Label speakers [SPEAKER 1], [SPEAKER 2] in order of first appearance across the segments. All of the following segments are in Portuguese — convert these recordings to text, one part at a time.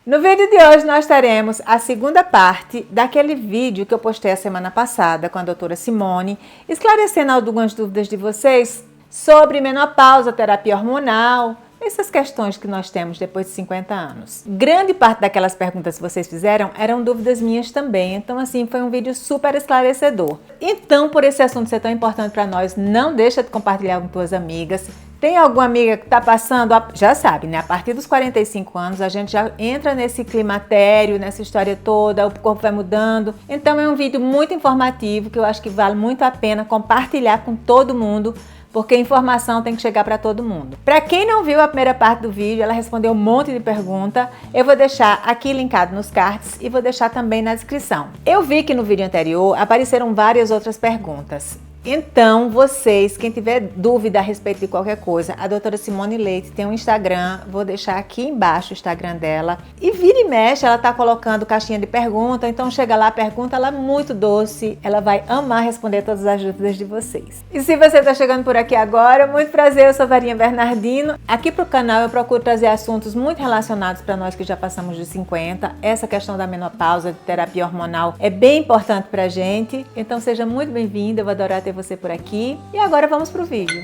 [SPEAKER 1] No vídeo de hoje nós teremos a segunda parte daquele vídeo que eu postei a semana passada com a doutora Simone, esclarecendo algumas dúvidas de vocês sobre menopausa, terapia hormonal, essas questões que nós temos depois de 50 anos. Grande parte daquelas perguntas que vocês fizeram eram dúvidas minhas também, então assim, foi um vídeo super esclarecedor. Então, por esse assunto ser tão importante para nós, não deixa de compartilhar com tuas amigas. Tem alguma amiga que está passando, já sabe, né? A partir dos 45 anos a gente já entra nesse climatério, nessa história toda, o corpo vai mudando. Então é um vídeo muito informativo que eu acho que vale muito a pena compartilhar com todo mundo, porque a informação tem que chegar para todo mundo. Para quem não viu a primeira parte do vídeo, ela respondeu um monte de pergunta. Eu vou deixar aqui linkado nos cards e vou deixar também na descrição. Eu vi que no vídeo anterior apareceram várias outras perguntas. Então, vocês, quem tiver dúvida a respeito de qualquer coisa, a doutora Simone Leite tem um Instagram, vou deixar aqui embaixo o Instagram dela. E vira e mexe, ela tá colocando caixinha de pergunta, então chega lá, pergunta, ela é muito doce, ela vai amar responder todas as dúvidas de vocês. E se você tá chegando por aqui agora, muito prazer, eu sou Varinha Bernardino. Aqui pro canal eu procuro trazer assuntos muito relacionados para nós que já passamos de 50. Essa questão da menopausa, de terapia hormonal, é bem importante pra gente, então seja muito bem-vinda, eu vou adorar ter você por aqui. E agora vamos para o vídeo.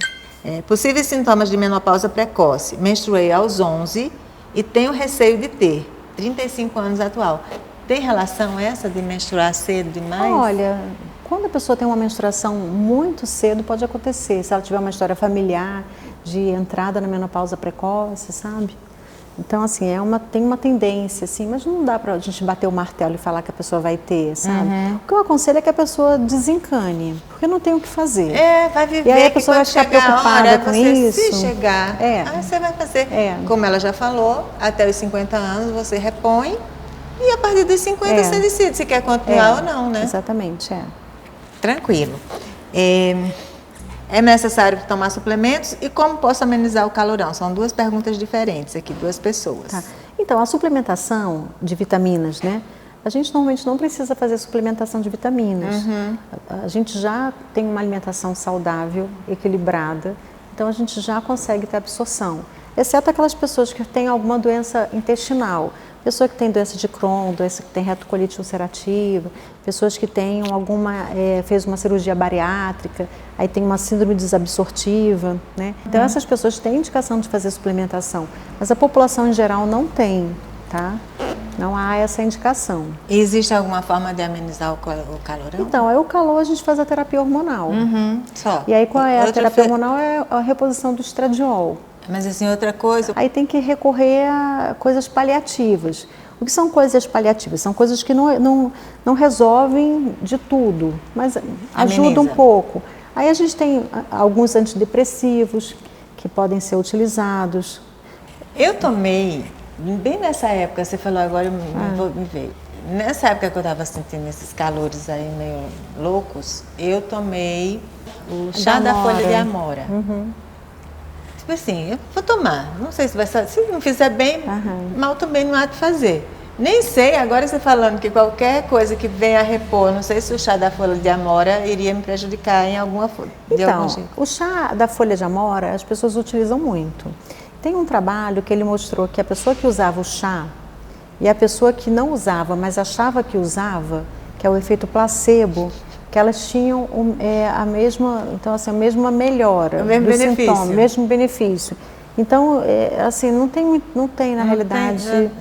[SPEAKER 1] Possíveis sintomas de menopausa precoce. Menstruei aos 11 e tenho receio de ter. 35 anos atual. Tem relação essa de menstruar cedo demais?
[SPEAKER 2] Olha, quando a pessoa tem uma menstruação muito cedo, pode acontecer. Se ela tiver uma história familiar de entrada na menopausa precoce, sabe? Então, assim, tem uma tendência, assim, mas não dá pra gente bater o martelo e falar que a pessoa vai ter, sabe? O que eu aconselho é que a pessoa desencane, porque não tem o que fazer.
[SPEAKER 1] Vai viver.
[SPEAKER 2] E aí a pessoa vai ficar preocupada com isso.
[SPEAKER 1] Se chegar, você vai fazer. Como ela já falou, até os 50 anos você repõe e a partir dos 50 você decide se quer continuar ou não, né?
[SPEAKER 2] Exatamente,
[SPEAKER 1] Tranquilo. É necessário tomar suplementos e como posso amenizar o calorão? São duas perguntas diferentes aqui, duas pessoas.
[SPEAKER 2] Tá. Então, a suplementação de vitaminas, né? A gente normalmente não precisa fazer suplementação de vitaminas. A gente já tem uma alimentação saudável, equilibrada, então a gente já consegue ter absorção. Exceto aquelas pessoas que têm alguma doença intestinal. Pessoa que tem doença de Crohn, doença que tem retocolite ulcerativa, pessoas que têm fez uma cirurgia bariátrica, aí tem uma síndrome desabsortiva, né? Então essas pessoas têm indicação de fazer suplementação, mas a população em geral não tem, tá? Não há essa indicação.
[SPEAKER 1] E existe alguma forma de amenizar o calorão?
[SPEAKER 2] Então, o calor a gente faz a terapia hormonal.
[SPEAKER 1] Só.
[SPEAKER 2] E aí qual é a terapia hormonal? É a reposição do estradiol.
[SPEAKER 1] Mas assim, outra coisa...
[SPEAKER 2] Aí tem que recorrer a coisas paliativas. O que são coisas paliativas? São coisas que não resolvem de tudo, mas ajudam um pouco. Aí a gente tem alguns antidepressivos que podem ser utilizados.
[SPEAKER 1] Eu tomei, bem nessa época, você falou agora, me veio. Nessa época que eu estava sentindo esses calores aí meio loucos, eu tomei o chá da folha de amora. Tipo assim, eu vou tomar, não sei se vai ser, se não fizer bem, mal também não há de fazer. Nem sei, agora você falando que qualquer coisa que venha a repor, não sei se o chá da folha de amora iria me prejudicar em alguma forma.
[SPEAKER 2] Então, o chá da folha de amora as pessoas utilizam muito. Tem um trabalho que ele mostrou que a pessoa que usava o chá e a pessoa que não usava, mas achava que usava, que é o efeito placebo, que elas tinham a mesma melhora,
[SPEAKER 1] o mesmo benefício.
[SPEAKER 2] Sintoma, o mesmo benefício. Então, assim, não tem na realidade,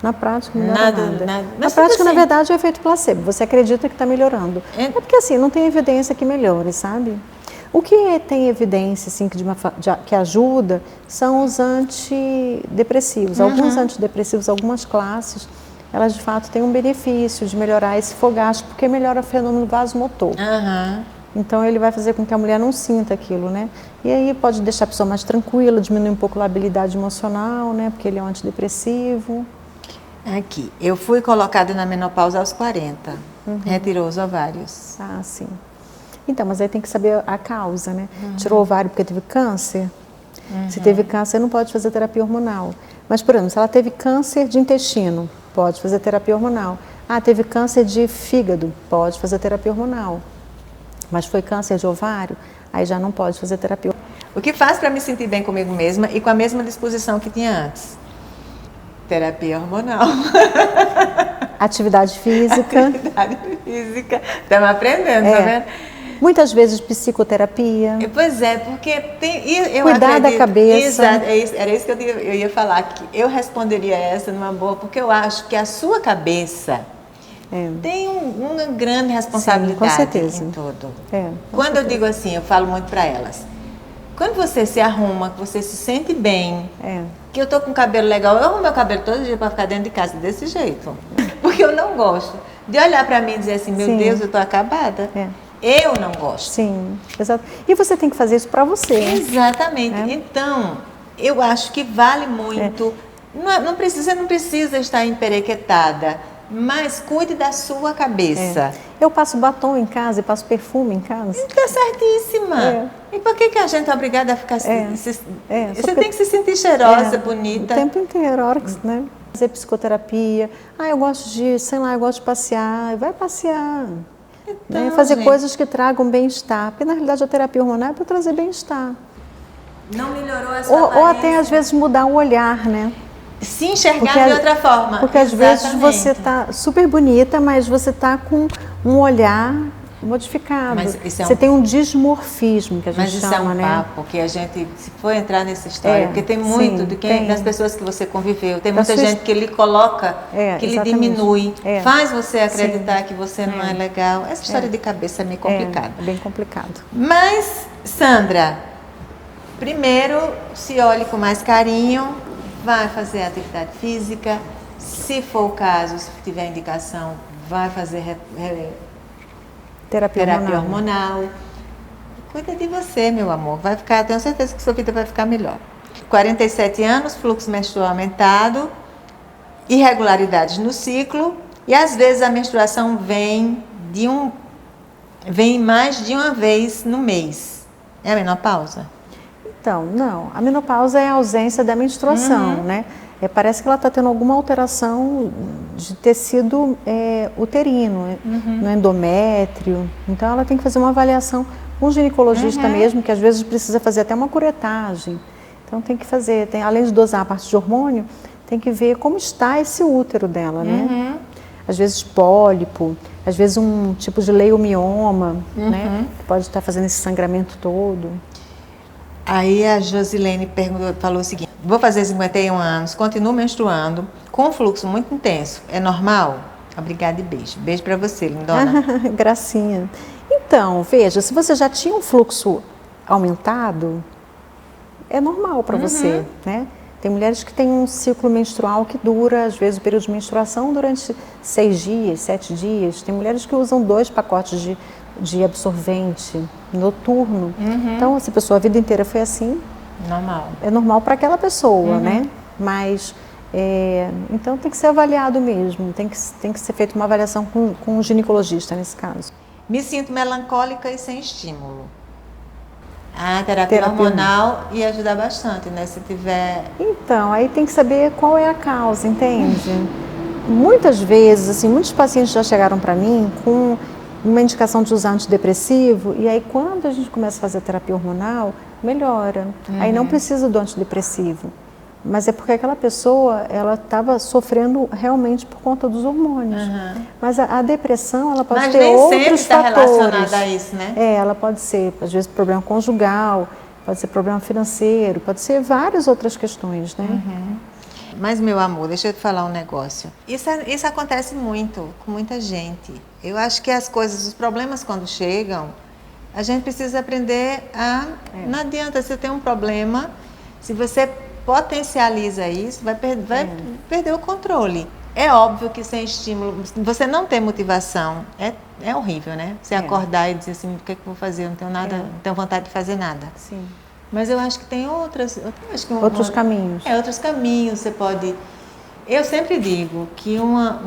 [SPEAKER 2] na prática, não melhora nada. Na prática, na verdade, é o efeito placebo. Você acredita que está melhorando. É porque, assim, não tem evidência que melhore, sabe? O que tem evidência, assim, que ajuda são os antidepressivos. Alguns antidepressivos, algumas classes, elas de fato têm um benefício de melhorar esse fogacho, porque melhora o fenômeno vasomotor. Então ele vai fazer com que a mulher não sinta aquilo, né? E aí pode deixar a pessoa mais tranquila, diminuir um pouco a labilidade emocional, né? Porque ele é um antidepressivo.
[SPEAKER 1] Aqui, eu fui colocada na menopausa aos 40, retirou os ovários.
[SPEAKER 2] Ah, sim. Então, mas aí tem que saber a causa, né? Tirou o ovário porque teve câncer? Se teve câncer, não pode fazer terapia hormonal. Mas, por exemplo, se ela teve câncer de intestino, pode fazer terapia hormonal. Ah, teve câncer de fígado, pode fazer terapia hormonal. Mas foi câncer de ovário, aí já não pode fazer terapia hormonal.
[SPEAKER 1] O que faz para me sentir bem comigo mesma e com a mesma disposição que tinha antes? Terapia hormonal.
[SPEAKER 2] Atividade física.
[SPEAKER 1] Atividade física. Estamos aprendendo, tá vendo?
[SPEAKER 2] Muitas vezes psicoterapia.
[SPEAKER 1] Pois é, porque tem... Eu
[SPEAKER 2] cuidar da cabeça.
[SPEAKER 1] Exato, era isso que eu ia falar, que eu responderia essa numa boa, porque eu acho que a sua cabeça tem uma grande responsabilidade.
[SPEAKER 2] Sim, com certeza.
[SPEAKER 1] Em tudo.
[SPEAKER 2] Quando
[SPEAKER 1] eu digo assim, eu falo muito para elas, quando você se arruma, que você se sente bem, que eu tô com cabelo legal, eu arrumo meu cabelo todo dia para ficar dentro de casa desse jeito, porque eu não gosto de olhar para mim e dizer assim, meu Deus, eu tô acabada. Eu não gosto.
[SPEAKER 2] Sim, exato. E você tem que fazer isso para você.
[SPEAKER 1] Exatamente. Então, eu acho que vale muito. Você não precisa estar emperequetada, mas cuide da sua cabeça.
[SPEAKER 2] Eu passo batom em casa e passo perfume em casa.
[SPEAKER 1] Está certíssima. E por que a gente é obrigada a ficar... Você tem que se sentir cheirosa, bonita.
[SPEAKER 2] O tempo inteiro, a hora que, né? Fazer psicoterapia. Eu gosto de, sei lá, eu gosto de passear. Vai passear. Então, fazer coisas que tragam bem-estar. Porque, na realidade, a terapia hormonal é para trazer bem-estar.
[SPEAKER 1] Não melhorou a sua
[SPEAKER 2] ou até, às vezes, mudar o olhar, né?
[SPEAKER 1] Se enxergar de outra forma.
[SPEAKER 2] Porque, às vezes, você está super bonita, mas você está com um olhar modificado. Mas você tem um dismorfismo, que a gente chama, né?
[SPEAKER 1] Mas isso é um papo que a gente, se for entrar nessa história, porque tem muito das pessoas que você conviveu, tem muita gente que lhe coloca, que lhe diminui, faz você acreditar que você não é legal. Essa história de cabeça é meio complicada.
[SPEAKER 2] É bem complicado.
[SPEAKER 1] Mas, Sandra, primeiro, se olhe com mais carinho, vai fazer atividade física, se for o caso, se tiver indicação, vai fazer terapia hormonal. Cuida de você, meu amor. Tenho certeza que sua vida vai ficar melhor. 47 anos, fluxo menstrual aumentado, irregularidades no ciclo e às vezes a menstruação vem mais de uma vez no mês. É a menopausa?
[SPEAKER 2] Então, não. A menopausa é a ausência da menstruação, né? Parece que ela está tendo alguma alteração de tecido uterino, no endométrio. Então, ela tem que fazer uma avaliação com o ginecologista mesmo, que às vezes precisa fazer até uma curetagem. Então, tem que fazer, além de dosar a parte de hormônio, tem que ver como está esse útero dela, né? Às vezes pólipo, às vezes um tipo de leiomioma, né? Que pode estar fazendo esse sangramento todo.
[SPEAKER 1] Aí a Josilene falou o seguinte: vou fazer 51 anos, continuo menstruando, com um fluxo muito intenso. É normal? Obrigada e beijo. Beijo para você, lindona.
[SPEAKER 2] Gracinha. Então, veja, se você já tinha um fluxo aumentado, é normal para você, né? Tem mulheres que têm um ciclo menstrual que dura, às vezes, o período de menstruação durante 6 dias, 7 dias. Tem mulheres que usam 2 pacotes de absorvente noturno. Então, se a pessoa a vida inteira foi assim, é normal para aquela pessoa, né? Mas, então tem que ser avaliado mesmo, tem que ser feita uma avaliação com um ginecologista nesse caso.
[SPEAKER 1] Me sinto melancólica e sem estímulo. A terapia hormonal ia ajudar bastante, né? Se tiver...
[SPEAKER 2] Então, aí tem que saber qual é a causa, entende? Muitas vezes, assim, muitos pacientes já chegaram para mim com uma indicação de usar antidepressivo, e aí quando a gente começa a fazer a terapia hormonal, melhora. Aí não precisa do antidepressivo. Mas é porque aquela pessoa, ela estava sofrendo realmente por conta dos hormônios. Mas a depressão, ela pode ter outros fatores. Mas nem sempre está relacionada
[SPEAKER 1] a isso, né?
[SPEAKER 2] Ela pode ser, às vezes, problema conjugal, pode ser problema financeiro, pode ser várias outras questões, né?
[SPEAKER 1] Mas, meu amor, deixa eu te falar um negócio. Isso acontece muito, com muita gente. Eu acho que as coisas, os problemas quando chegam, a gente precisa aprender a... Não adianta você ter um problema, se você potencializa isso, vai perder o controle. É óbvio que sem estímulo, você não ter motivação, é horrível, né? Você acordar e dizer assim, o que é que eu vou fazer? Eu não tenho nada, não tenho vontade de fazer nada.
[SPEAKER 2] Sim.
[SPEAKER 1] Mas eu acho que tem outros
[SPEAKER 2] caminhos.
[SPEAKER 1] Outros caminhos. Você pode... Eu sempre digo que uma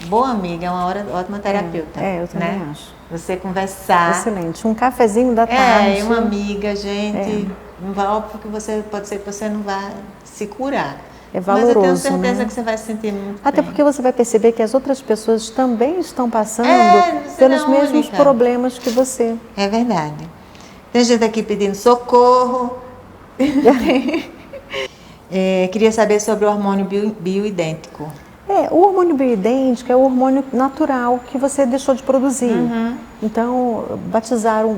[SPEAKER 1] boa amiga é uma ótima terapeuta.
[SPEAKER 2] Eu também acho.
[SPEAKER 1] Você conversar.
[SPEAKER 2] Excelente. Um cafezinho da tarde.
[SPEAKER 1] Uma amiga, gente. Óbvio que pode ser que você não vá se curar.
[SPEAKER 2] É valoroso,
[SPEAKER 1] mas eu tenho certeza que você vai se sentir muito
[SPEAKER 2] Até
[SPEAKER 1] bem.
[SPEAKER 2] Porque você vai perceber que as outras pessoas também estão passando pelos mesmos problemas que você.
[SPEAKER 1] É verdade. Tem gente aqui pedindo socorro. Queria saber sobre o hormônio bioidêntico.
[SPEAKER 2] O hormônio bioidêntico é o hormônio natural que você deixou de produzir. Então, batizaram.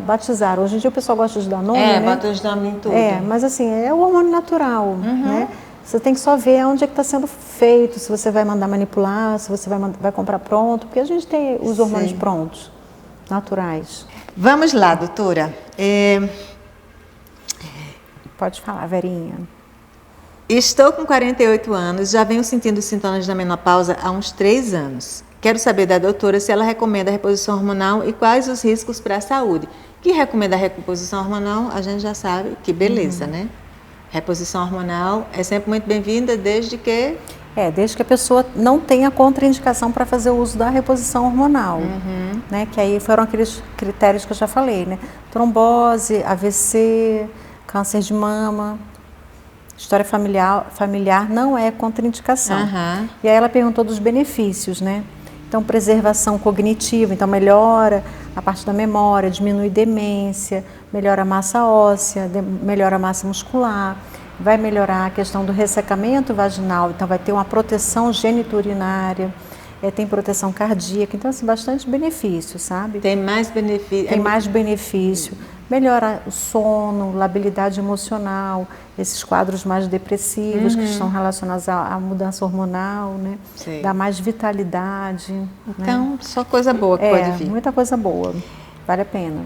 [SPEAKER 2] Hoje em dia o pessoal gosta de dar nome, né?
[SPEAKER 1] Bota os nomes em tudo.
[SPEAKER 2] Mas assim, é o hormônio natural, né? Você tem que só ver onde é que está sendo feito, se você vai mandar manipular, se você vai comprar pronto, porque a gente tem os hormônios prontos, naturais.
[SPEAKER 1] Vamos lá, doutora.
[SPEAKER 2] Pode falar, Verinha.
[SPEAKER 1] Estou com 48 anos, já venho sentindo sintomas da menopausa há uns 3 anos. Quero saber da doutora se ela recomenda a reposição hormonal e quais os riscos para a saúde. Que recomenda a reposição hormonal, a gente já sabe que beleza, né? Reposição hormonal é sempre muito bem-vinda desde que...
[SPEAKER 2] Desde que a pessoa não tenha contraindicação para fazer o uso da reposição hormonal, né? Que aí foram aqueles critérios que eu já falei, né? Trombose, AVC, câncer de mama... História familiar não é contraindicação. E aí ela perguntou dos benefícios, né? Então, preservação cognitiva, então melhora a parte da memória, diminui demência, melhora a massa óssea, melhora a massa muscular, vai melhorar a questão do ressecamento vaginal, então vai ter uma proteção geniturinária, tem proteção cardíaca, então assim, bastante benefício, sabe?
[SPEAKER 1] Tem mais benefício.
[SPEAKER 2] Tem mais benefício. Melhora o sono, labilidade emocional, esses quadros mais depressivos que estão relacionados à mudança hormonal, né? Dá mais vitalidade.
[SPEAKER 1] Então,
[SPEAKER 2] né?
[SPEAKER 1] Só coisa boa que pode vir.
[SPEAKER 2] Muita coisa boa. Vale a pena.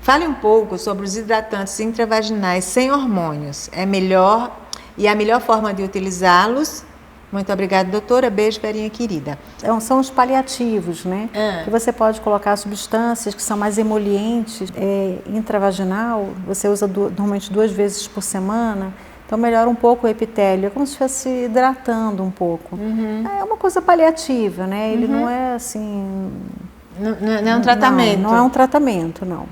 [SPEAKER 1] Fale um pouco sobre os hidratantes intravaginais sem hormônios. É melhor e a melhor forma de utilizá-los? Muito obrigada, doutora. Beijo, Verinha querida.
[SPEAKER 2] São os paliativos, né? Que você pode colocar substâncias que são mais emolientes, intravaginal, você usa normalmente 2 vezes por semana, então melhora um pouco o epitélio, é como se estivesse hidratando um pouco. É uma coisa paliativa, né? Ele não é assim...
[SPEAKER 1] Não é um tratamento.
[SPEAKER 2] Não é um tratamento, não.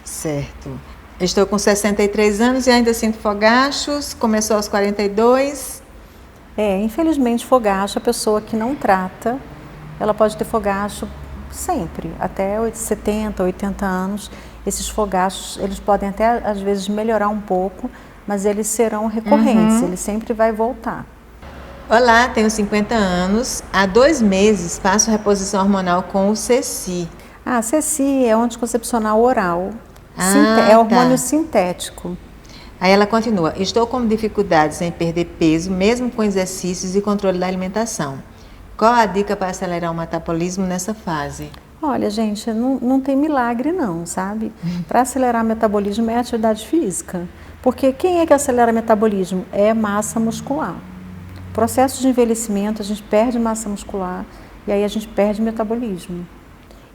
[SPEAKER 1] Certo. Estou com 63 anos e ainda sinto fogachos, começou aos 42...
[SPEAKER 2] Infelizmente, fogacho, a pessoa que não trata, ela pode ter fogacho sempre, até 70, 80 anos. Esses fogachos, eles podem até, às vezes, melhorar um pouco, mas eles serão recorrentes, ele sempre vai voltar.
[SPEAKER 1] Olá, tenho 50 anos. Há 2 meses faço reposição hormonal com o Ceci.
[SPEAKER 2] Ceci é um anticoncepcional oral, é hormônio sintético.
[SPEAKER 1] Aí ela continua, estou com dificuldades em perder peso, mesmo com exercícios e controle da alimentação. Qual a dica para acelerar o metabolismo nessa fase?
[SPEAKER 2] Olha, gente, não tem milagre não, sabe? Para acelerar o metabolismo é atividade física. Porque quem é que acelera o metabolismo? É massa muscular. Processo de envelhecimento, a gente perde massa muscular e aí a gente perde metabolismo.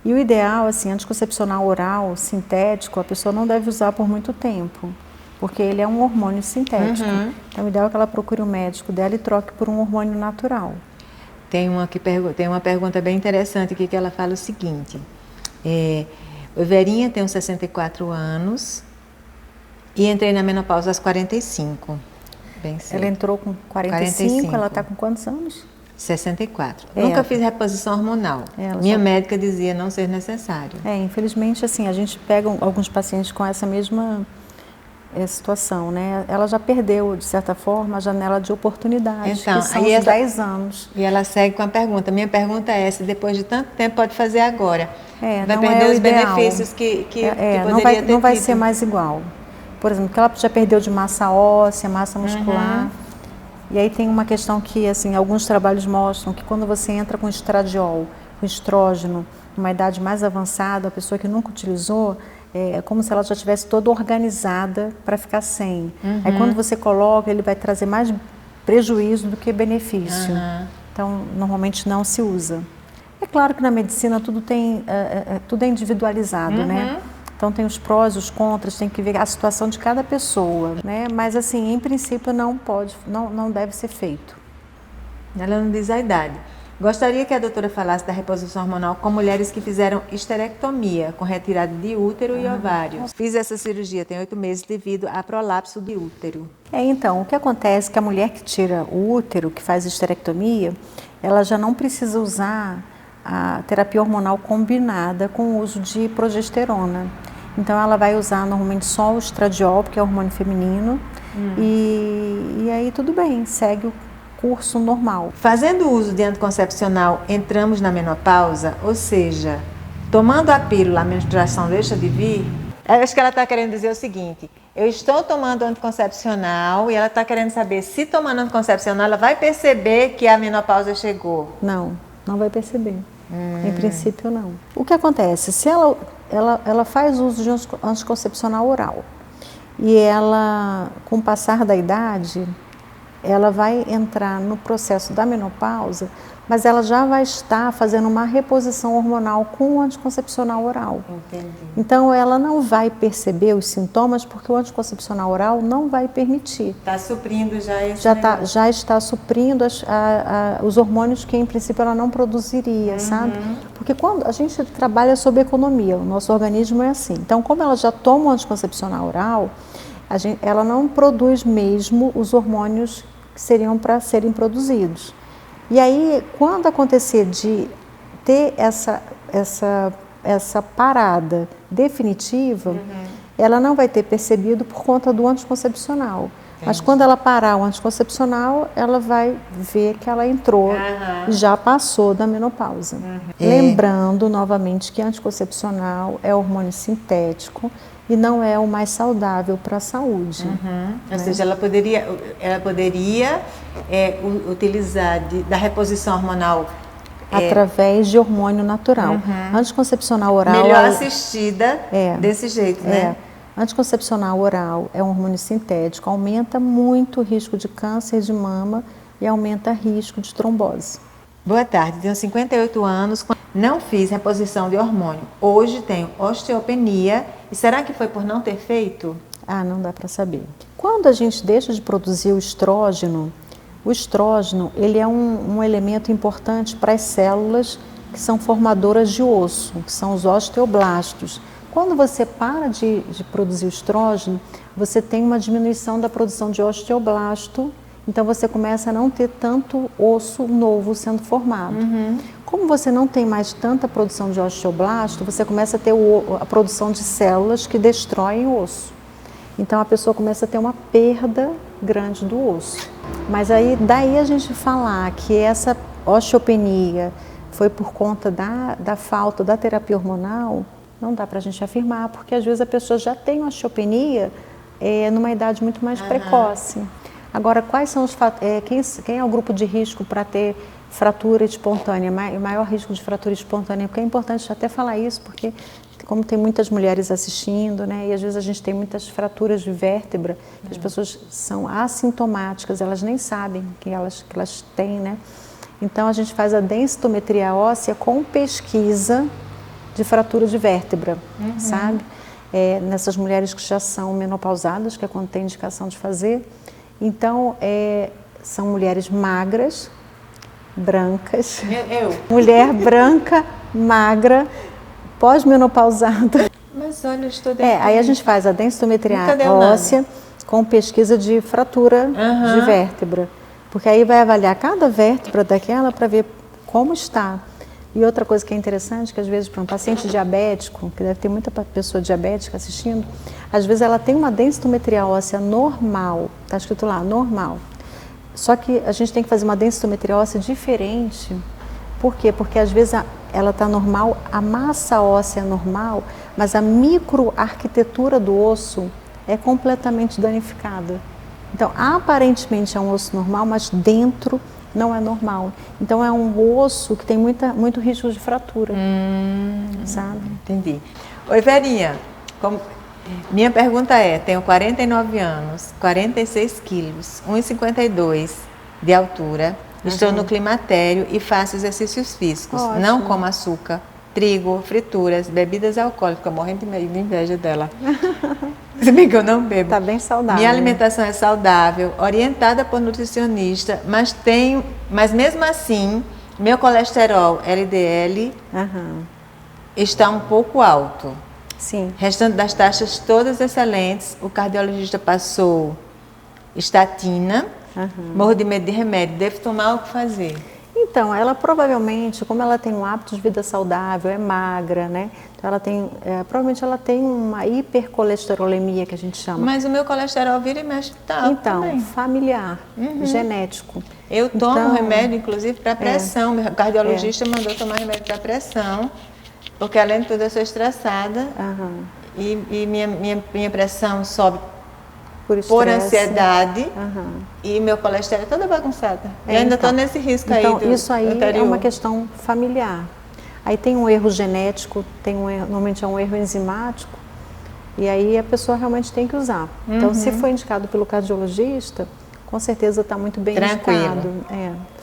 [SPEAKER 2] E o ideal, assim, anticoncepcional oral, sintético, a pessoa não deve usar por muito tempo. Porque ele é um hormônio sintético. Então, o ideal é que ela procure o médico dela e troque por um hormônio natural.
[SPEAKER 1] Tem uma pergunta bem interessante aqui que ela fala o seguinte. Verinha, tenho 64 anos e entrei na menopausa aos 45. Bem cedo.
[SPEAKER 2] Ela entrou com 45. Ela está com quantos anos?
[SPEAKER 1] 64. Nunca fiz reposição hormonal. Minha médica dizia não ser necessário.
[SPEAKER 2] Infelizmente, assim, a gente pega alguns pacientes com essa mesma... situação, né? Ela já perdeu, de certa forma, a janela de oportunidade,
[SPEAKER 1] então,
[SPEAKER 2] que são os 10 anos.
[SPEAKER 1] E ela segue com a pergunta. Minha pergunta é se depois de tanto tempo pode fazer agora.
[SPEAKER 2] Vai
[SPEAKER 1] perder os benefícios que poderia ter
[SPEAKER 2] não vai
[SPEAKER 1] tido.
[SPEAKER 2] ser mais igual. Por exemplo, que ela já perdeu de massa óssea, massa muscular. E aí tem uma questão que, assim, alguns trabalhos mostram que quando você entra com estradiol, com estrógeno, numa idade mais avançada, a pessoa que nunca utilizou, é como se ela já estivesse toda organizada para ficar sem. Aí quando você coloca, ele vai trazer mais prejuízo do que benefício. Então, normalmente não se usa. É claro que na medicina tudo é individualizado, né? Então tem os prós, os contras, tem que ver a situação de cada pessoa, né? Mas assim, em princípio não deve ser feito.
[SPEAKER 1] Ela não diz a idade. Gostaria que a doutora falasse da reposição hormonal com mulheres que fizeram esterectomia, com retirada de útero e ovários. Fiz essa cirurgia tem 8 meses devido a prolapso de útero.
[SPEAKER 2] Então, o que acontece é que a mulher que tira o útero, que faz esterectomia, ela já não precisa usar a terapia hormonal combinada com o uso de progesterona. Então, ela vai usar normalmente só o estradiol, porque é hormônio feminino, E aí tudo bem, segue o curso normal.
[SPEAKER 1] Fazendo uso de anticoncepcional, entramos na menopausa, ou seja, tomando a pílula, a menstruação deixa de vir? Eu acho que ela está querendo dizer o seguinte: eu estou tomando anticoncepcional e ela está querendo saber se tomando anticoncepcional ela vai perceber que a menopausa chegou.
[SPEAKER 2] Não vai perceber. Em princípio, não. O que acontece? Se ela faz uso de anticoncepcional oral e ela, com o passar da idade, ela vai entrar no processo da menopausa, mas ela já vai estar fazendo uma reposição hormonal com o anticoncepcional oral.
[SPEAKER 1] Entendi.
[SPEAKER 2] Então, ela não vai perceber os sintomas porque o anticoncepcional oral não vai permitir.
[SPEAKER 1] Está suprindo já esse
[SPEAKER 2] Já está suprindo os hormônios que, em princípio, ela não produziria, sabe? Porque quando a gente trabalha sobre economia, o nosso organismo é assim. Então, como ela já toma o anticoncepcional oral, ela não produz mesmo os hormônios que seriam para serem produzidos. E aí, quando acontecer de ter essa parada definitiva, ela não vai ter percebido por conta do anticoncepcional. Mas quando ela parar o anticoncepcional, ela vai ver que ela entrou e já passou da menopausa. Lembrando novamente que anticoncepcional é hormônio sintético e não é o mais saudável para a saúde.
[SPEAKER 1] Ou seja, ela poderia utilizar da reposição hormonal
[SPEAKER 2] através de hormônio natural. Anticoncepcional oral
[SPEAKER 1] melhor assistida desse jeito, né?
[SPEAKER 2] Anticoncepcional oral é um hormônio sintético, aumenta muito o risco de câncer de mama e aumenta o risco de trombose.
[SPEAKER 1] Boa tarde, tenho 58 anos, não fiz reposição de hormônio. Hoje tenho osteopenia. E será que foi por não ter feito?
[SPEAKER 2] Não dá para saber. Quando a gente deixa de produzir o estrógeno ele é um elemento importante para as células que são formadoras de osso, que são os osteoblastos. Quando você para de produzir o estrógeno, você tem uma diminuição da produção de osteoblasto, então você começa a não ter tanto osso novo sendo formado. Como você não tem mais tanta produção de osteoblasto, você começa a ter a produção de células que destroem o osso. Então a pessoa começa a ter uma perda grande do osso. Mas daí a gente falar que essa osteopenia foi por conta da falta da terapia hormonal, não dá para a gente afirmar, porque às vezes a pessoa já tem osteopenia numa idade muito mais precoce. Agora, quais são os quem é o grupo de risco para ter fratura espontânea, maior risco de fratura espontânea? Porque é importante até falar isso, porque como tem muitas mulheres assistindo, né, e às vezes a gente tem muitas fraturas de vértebra, que as pessoas são assintomáticas, elas nem sabem que elas têm, né? Então a gente faz a densitometria óssea com pesquisa de fratura de vértebra, sabe? Nessas mulheres que já são menopausadas, que é quando tem indicação de fazer. Então, são mulheres magras, brancas. Mulher branca, magra, pós-menopausada.
[SPEAKER 1] Mas olha, eu estou dentro.
[SPEAKER 2] Aí a gente faz a densitometria óssea com pesquisa de fratura de vértebra. Porque aí vai avaliar cada vértebra daquela para ver como está. E outra coisa que é interessante, que às vezes para um paciente diabético, que deve ter muita pessoa diabética assistindo, às vezes ela tem uma densitometria óssea normal, está escrito lá, normal. Só que a gente tem que fazer uma densitometria óssea diferente. Por quê? Porque às vezes ela está normal, a massa óssea é normal, mas a microarquitetura do osso é completamente danificada. Então, aparentemente é um osso normal, mas dentro não é normal. Então, é um osso que tem muito risco de fratura, sabe?
[SPEAKER 1] Entendi. Oi, Verinha, minha pergunta tenho 49 anos, 46 quilos, 1,52 de altura, estou no climatério e faço exercícios físicos.
[SPEAKER 2] Ótimo.
[SPEAKER 1] Não como açúcar, trigo, frituras, bebidas alcoólicas, morrendo de inveja dela. Se bem que eu não bebo.
[SPEAKER 2] Tá bem saudável.
[SPEAKER 1] Minha alimentação é saudável, orientada por nutricionista, mas mesmo assim, meu colesterol LDL está um pouco alto.
[SPEAKER 2] Sim.
[SPEAKER 1] Restante das taxas todas excelentes, o cardiologista passou estatina, morro de medo de remédio, devo tomar o que fazer?
[SPEAKER 2] Então, ela provavelmente, como ela tem um hábito de vida saudável, é magra, né? Então ela tem, provavelmente ela tem uma hipercolesterolemia, que a gente chama.
[SPEAKER 1] Mas o meu colesterol vira e mexe tá
[SPEAKER 2] Então,
[SPEAKER 1] também.
[SPEAKER 2] familiar, genético.
[SPEAKER 1] Eu tomo
[SPEAKER 2] então,
[SPEAKER 1] remédio, inclusive, para pressão. Meu cardiologista mandou tomar remédio para pressão, porque além de tudo eu sou estressada e minha pressão sobe por ansiedade e meu colesterol é toda bagunçada. Eu ainda estou nesse risco
[SPEAKER 2] então,
[SPEAKER 1] aí do
[SPEAKER 2] isso aí
[SPEAKER 1] anterior.
[SPEAKER 2] É uma questão familiar. Aí tem um erro genético, tem um erro, normalmente é um erro enzimático, e aí a pessoa realmente tem que usar. Então, se for indicado pelo cardiologista, com certeza está muito bem indicado.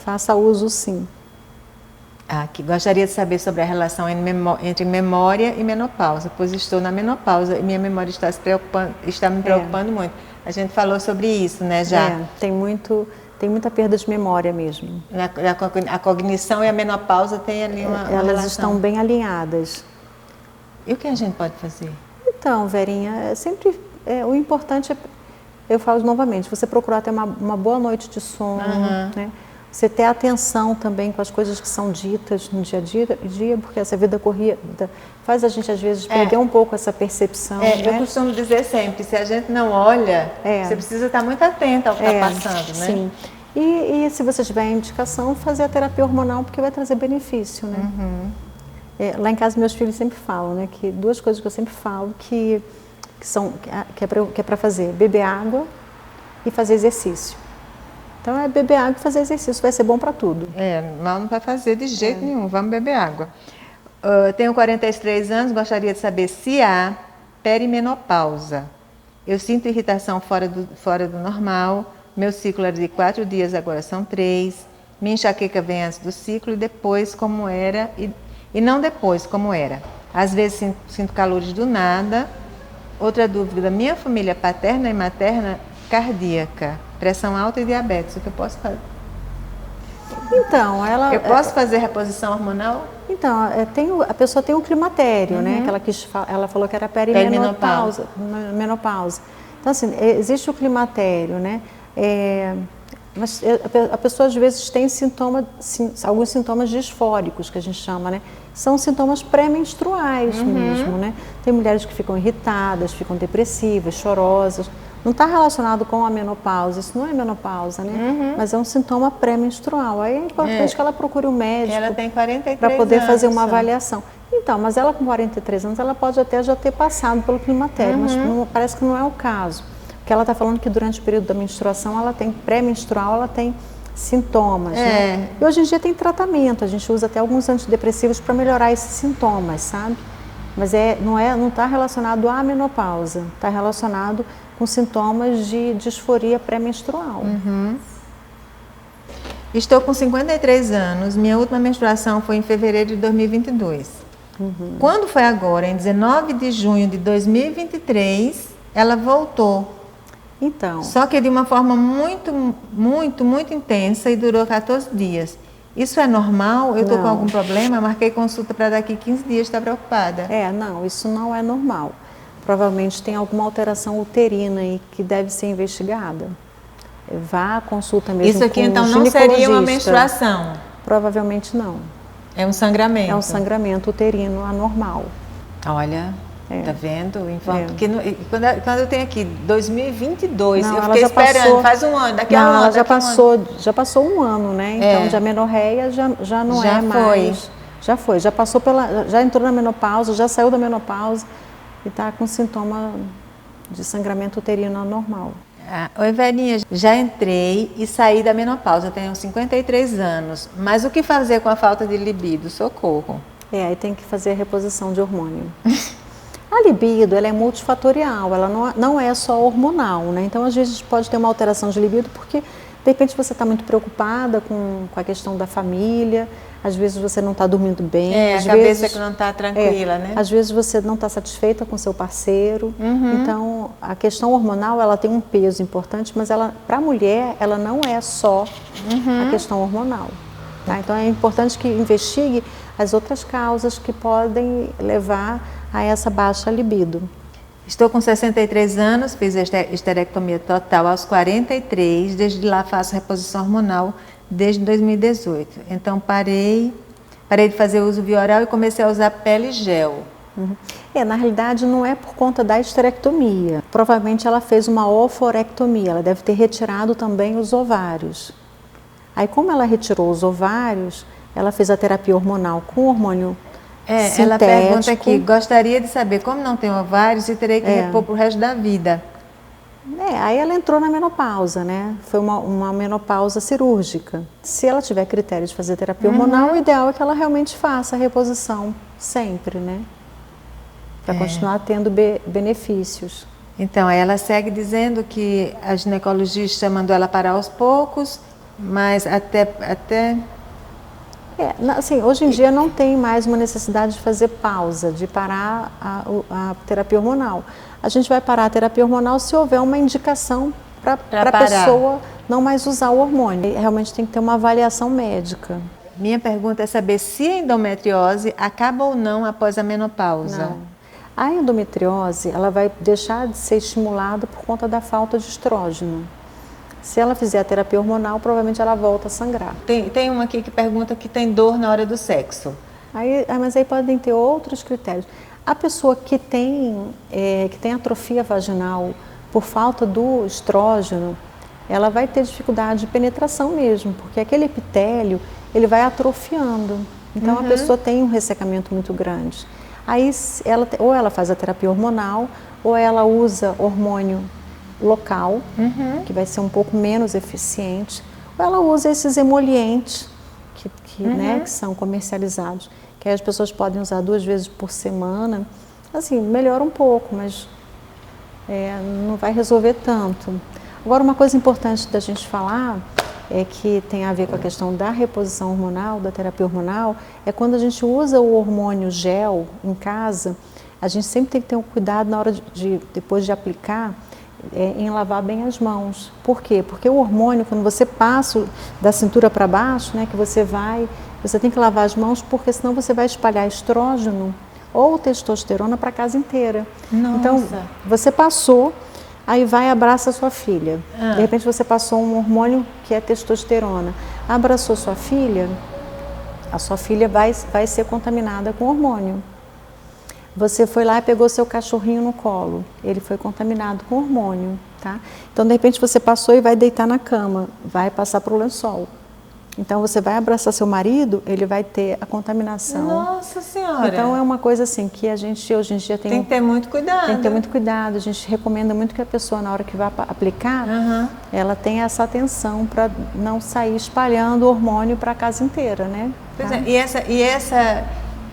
[SPEAKER 2] Faça uso, sim.
[SPEAKER 1] Que gostaria de saber sobre a relação entre memória e menopausa, pois estou na menopausa e minha memória está me preocupando muito. A gente falou sobre isso, né, já?
[SPEAKER 2] Tem muita perda de memória mesmo.
[SPEAKER 1] A cognição e a menopausa tem ali uma
[SPEAKER 2] Elas
[SPEAKER 1] relação.
[SPEAKER 2] estão bem alinhadas.
[SPEAKER 1] E o que a gente pode fazer?
[SPEAKER 2] Então, Verinha, o importante é, eu falo novamente, você procurar ter uma boa noite de sono, né? Você ter atenção também com as coisas que são ditas no dia a dia, porque essa vida corrida faz a gente, às vezes, perder um pouco essa percepção. Né?
[SPEAKER 1] Eu costumo dizer sempre, se a gente não olha, você precisa estar muito atenta ao que está passando, né?
[SPEAKER 2] Sim. E se você tiver indicação, fazer a terapia hormonal, porque vai trazer benefício, né? Lá em casa, meus filhos sempre falam, né? Que duas coisas que eu sempre falo que é para fazer: beber água e fazer exercício. Então, é beber água e fazer exercício, vai ser bom para tudo.
[SPEAKER 1] Mal não vai fazer de jeito nenhum, vamos beber água. Tenho 43 anos, gostaria de saber se há perimenopausa. Eu sinto irritação fora do normal, meu ciclo era de 4 dias, agora são 3. Minha enxaqueca vem antes do ciclo e depois como era, e não depois como era. Às vezes sinto calores do nada. Outra dúvida, minha família paterna e materna cardíaca, pressão alta e diabetes, o que eu posso fazer?
[SPEAKER 2] Então,
[SPEAKER 1] eu posso fazer reposição hormonal?
[SPEAKER 2] Então, a pessoa tem o climatério, né? Que ela falou que era perimenopausa. Menopausa. Então, assim, existe o climatério, né? Mas a pessoa às vezes tem alguns sintomas disfóricos, que a gente chama, né? São sintomas pré-menstruais mesmo, né? Tem mulheres que ficam irritadas, ficam depressivas, chorosas. Não está relacionado com a menopausa, isso não é menopausa, né? Mas é um sintoma pré-menstrual. Aí é importante que ela procure um médico.
[SPEAKER 1] Ela tem 43
[SPEAKER 2] para poder
[SPEAKER 1] anos,
[SPEAKER 2] fazer uma avaliação. Então, mas ela com 43 anos, ela pode até já ter passado pelo climatério, mas parece que não é o caso. Porque ela está falando que durante o período da menstruação, ela tem pré-menstrual, ela tem sintomas, né? E hoje em dia tem tratamento, a gente usa até alguns antidepressivos para melhorar esses sintomas, sabe? Mas não está relacionado à menopausa, está relacionado com sintomas de disforia pré-menstrual.
[SPEAKER 1] Estou com 53 anos, minha última menstruação foi em fevereiro de 2022. Quando foi agora, em 19 de junho de 2023, ela voltou.
[SPEAKER 2] Então.
[SPEAKER 1] Só que de uma forma muito intensa e durou 14 dias. Isso é normal? Eu estou com algum problema? Marquei consulta para daqui 15 dias, está preocupada?
[SPEAKER 2] Não, isso não é normal. Provavelmente tem alguma alteração uterina aí que deve ser investigada. Vá à consulta mesmo.
[SPEAKER 1] Isso aqui
[SPEAKER 2] com
[SPEAKER 1] então
[SPEAKER 2] um
[SPEAKER 1] não seria uma menstruação?
[SPEAKER 2] Provavelmente não.
[SPEAKER 1] É um sangramento?
[SPEAKER 2] É um sangramento uterino anormal.
[SPEAKER 1] Olha, tá vendo? Porque quando eu tenho aqui 2022, eu fiquei esperando, faz um ano, daqui a um ano.
[SPEAKER 2] Ela já passou um ano, né? Então, de amenorreia já não é mais. Já entrou na menopausa, já saiu da menopausa e está com sintoma de sangramento uterino anormal.
[SPEAKER 1] Oi, velhinha, já entrei e saí da menopausa, tenho 53 anos, mas o que fazer com a falta de libido? Socorro.
[SPEAKER 2] Aí tem que fazer a reposição de hormônio. A libido, ela é multifatorial, ela não é só hormonal, né? Então, às vezes pode ter uma alteração de libido porque, de repente, você está muito preocupada com a questão da família, às vezes você não está dormindo bem.
[SPEAKER 1] A cabeça que não está tranquila, né?
[SPEAKER 2] Às vezes você não está satisfeita com seu parceiro. Então, a questão hormonal, ela tem um peso importante, mas para a mulher, ela não é só a questão hormonal. Tá? Então, é importante que investigue as outras causas que podem levar a essa baixa libido.
[SPEAKER 1] Estou com 63 anos, fiz esterectomia total aos 43, desde lá faço reposição hormonal, Desde 2018. Então parei de fazer uso via oral e comecei a usar pele gel.
[SPEAKER 2] Na realidade não é por conta da esterectomia. Provavelmente ela fez uma oforectomia, ela deve ter retirado também os ovários. Aí como ela retirou os ovários, ela fez a terapia hormonal com hormônio sintético.
[SPEAKER 1] Ela pergunta aqui, gostaria de saber como não tem ovários e terei que repor pro resto da vida.
[SPEAKER 2] Aí ela entrou na menopausa, né? Foi uma menopausa cirúrgica. Se ela tiver critério de fazer terapia hormonal, o ideal é que ela realmente faça a reposição sempre, né? Para continuar tendo benefícios.
[SPEAKER 1] Então, ela segue dizendo que a ginecologista mandou ela parar aos poucos, mas até...
[SPEAKER 2] assim, hoje em dia não tem mais uma necessidade de fazer pausa, de parar a terapia hormonal. A gente vai parar a terapia hormonal se houver uma indicação para a pessoa não mais usar o hormônio. Realmente tem que ter uma avaliação médica.
[SPEAKER 1] Minha pergunta é saber se a endometriose acaba ou não após a menopausa.
[SPEAKER 2] Não. A endometriose, ela vai deixar de ser estimulada por conta da falta de estrógeno. Se ela fizer a terapia hormonal, provavelmente ela volta a sangrar.
[SPEAKER 1] Tem uma aqui que pergunta que tem dor na hora do sexo.
[SPEAKER 2] Mas aí podem ter outros critérios. A pessoa que tem atrofia vaginal por falta do estrógeno, ela vai ter dificuldade de penetração mesmo, porque aquele epitélio, ele vai atrofiando. Então a pessoa tem um ressecamento muito grande. Aí ou ela faz a terapia hormonal, ou ela usa hormônio local, que vai ser um pouco menos eficiente, ou ela usa esses emolientes que são comercializados, que aí as pessoas podem usar 2 vezes por semana. Assim, melhora um pouco, mas não vai resolver tanto. Agora, uma coisa importante da gente falar, que tem a ver com a questão da reposição hormonal, da terapia hormonal, é quando a gente usa o hormônio gel em casa, a gente sempre tem que ter um cuidado na hora depois de aplicar, em lavar bem as mãos. Por quê? Porque o hormônio, quando você passa da cintura para baixo, né, que você tem que lavar as mãos, porque senão você vai espalhar estrógeno ou testosterona para a casa inteira.
[SPEAKER 1] Nossa.
[SPEAKER 2] Então, você passou, aí vai e abraça a sua filha. De repente você passou um hormônio que é testosterona. Abraçou sua filha, a sua filha vai ser contaminada com hormônio. Você foi lá e pegou seu cachorrinho no colo, ele foi contaminado com hormônio, tá? Então, de repente, você passou e vai deitar na cama, vai passar para o lençol. Então, você vai abraçar seu marido, ele vai ter a contaminação.
[SPEAKER 1] Nossa Senhora!
[SPEAKER 2] Então, é uma coisa assim que a gente hoje em dia
[SPEAKER 1] tem que ter muito cuidado.
[SPEAKER 2] Tem que ter muito cuidado. A gente recomenda muito que a pessoa, na hora que vai aplicar, ela tenha essa atenção para não sair espalhando o hormônio para a casa inteira, né?
[SPEAKER 1] Pois é.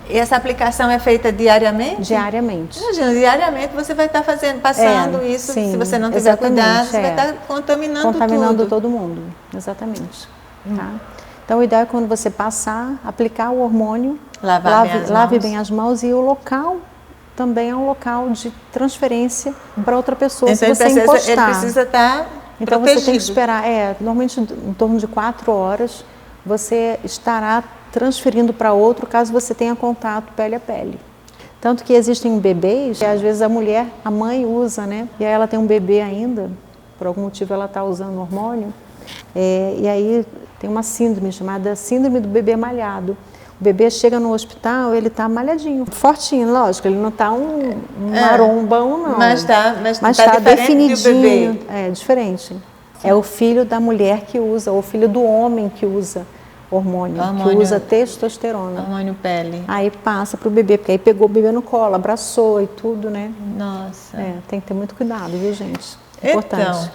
[SPEAKER 1] E essa aplicação é feita diariamente?
[SPEAKER 2] Diariamente.
[SPEAKER 1] Imagina, diariamente você vai estar passando isso,
[SPEAKER 2] sim,
[SPEAKER 1] se você não tiver cuidado, você vai estar contaminando tudo.
[SPEAKER 2] Todo mundo, exatamente. Tá? Então, o ideal é quando você passar, aplicar o hormônio, lave bem as mãos, e o local também é um local de transferência para outra pessoa,
[SPEAKER 1] então,
[SPEAKER 2] se você encostar.
[SPEAKER 1] Ele precisa estar
[SPEAKER 2] então,
[SPEAKER 1] protegido.
[SPEAKER 2] Você tem que esperar, normalmente em torno de 4 horas, você estará transferindo para outro, caso você tenha contato pele a pele. Tanto que existem bebês, que às vezes a mãe usa, né? E aí ela tem um bebê ainda, por algum motivo ela está usando hormônio, e aí tem uma síndrome chamada síndrome do bebê malhado. O bebê chega no hospital, ele está malhadinho, fortinho, lógico, ele não está um marombão, não.
[SPEAKER 1] Mas
[SPEAKER 2] está definidinho. É diferente. É o filho da mulher que usa, ou o filho do homem que usa hormônio, que usa testosterona.
[SPEAKER 1] Hormônio pele.
[SPEAKER 2] Aí passa para o bebê, porque aí pegou o bebê no colo, abraçou e tudo, né?
[SPEAKER 1] Nossa.
[SPEAKER 2] Tem que ter muito cuidado, viu, gente? Importante.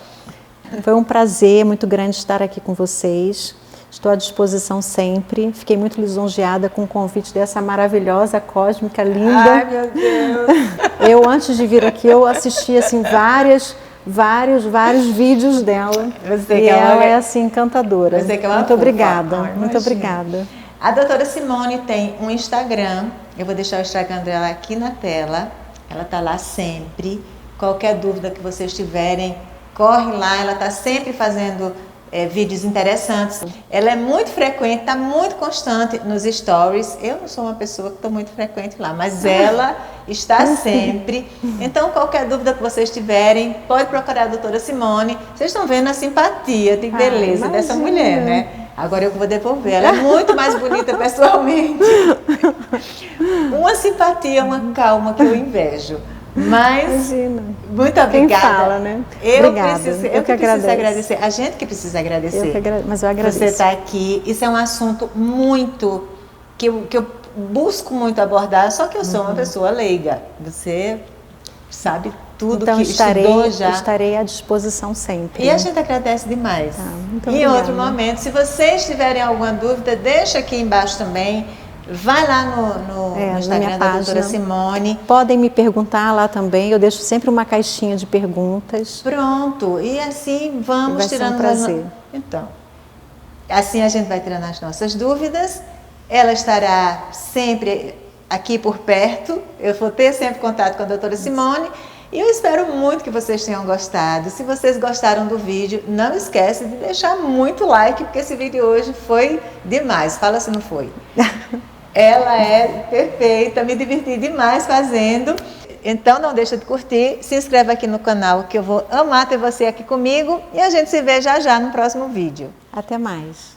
[SPEAKER 2] Então. Foi um prazer muito grande estar aqui com vocês. Estou à disposição sempre. Fiquei muito lisonjeada com o convite dessa maravilhosa cósmica linda.
[SPEAKER 1] Ai, meu Deus!
[SPEAKER 2] Eu, antes de vir aqui, eu assisti assim vários vídeos dela. E ela é assim encantadora. Muito obrigada, muito obrigada.
[SPEAKER 1] A doutora Simone tem um Instagram, eu vou deixar o Instagram dela aqui na tela, ela está lá sempre. Qualquer dúvida que vocês tiverem, corre lá, ela está sempre fazendo vídeos interessantes. Ela é muito frequente, está muito constante nos stories. Eu não sou uma pessoa que estou muito frequente lá, mas ela está sempre. Então, qualquer dúvida que vocês tiverem, pode procurar a doutora Simone. Vocês estão vendo a simpatia, de beleza dessa mulher, né? Agora eu vou devolver. Ela é muito mais bonita pessoalmente. Uma simpatia, uma calma que eu invejo. Mas,
[SPEAKER 2] imagina.
[SPEAKER 1] muito obrigada.
[SPEAKER 2] Quem fala, né?
[SPEAKER 1] Obrigada. Eu que preciso agradecer. A gente que precisa agradecer.
[SPEAKER 2] Mas eu agradeço.
[SPEAKER 1] Você está aqui. Isso é um assunto muito que eu busco muito abordar, só que eu sou uma pessoa leiga. Você sabe tudo
[SPEAKER 2] então,
[SPEAKER 1] que estudou já.
[SPEAKER 2] Estarei à disposição sempre.
[SPEAKER 1] E a gente agradece demais.
[SPEAKER 2] Muito
[SPEAKER 1] em
[SPEAKER 2] obrigada.
[SPEAKER 1] outro momento, se vocês tiverem alguma dúvida, deixa aqui embaixo também. Vai lá no Instagram da doutora Simone.
[SPEAKER 2] Podem me perguntar lá também. Eu deixo sempre uma caixinha de perguntas.
[SPEAKER 1] Pronto. E assim vamos
[SPEAKER 2] vai
[SPEAKER 1] tirando...
[SPEAKER 2] Ser um prazer.
[SPEAKER 1] Então, assim a gente vai tirando as nossas dúvidas. Ela estará sempre aqui por perto. Eu vou ter sempre contato com a doutora Simone. E eu espero muito que vocês tenham gostado. Se vocês gostaram do vídeo, não esquece de deixar muito like, porque esse vídeo hoje foi demais. Fala se não foi. Ela é perfeita, me diverti demais fazendo. Então não deixa de curtir, se inscreve aqui no canal que eu vou amar ter você aqui comigo. E a gente se vê já já no próximo vídeo.
[SPEAKER 2] Até mais.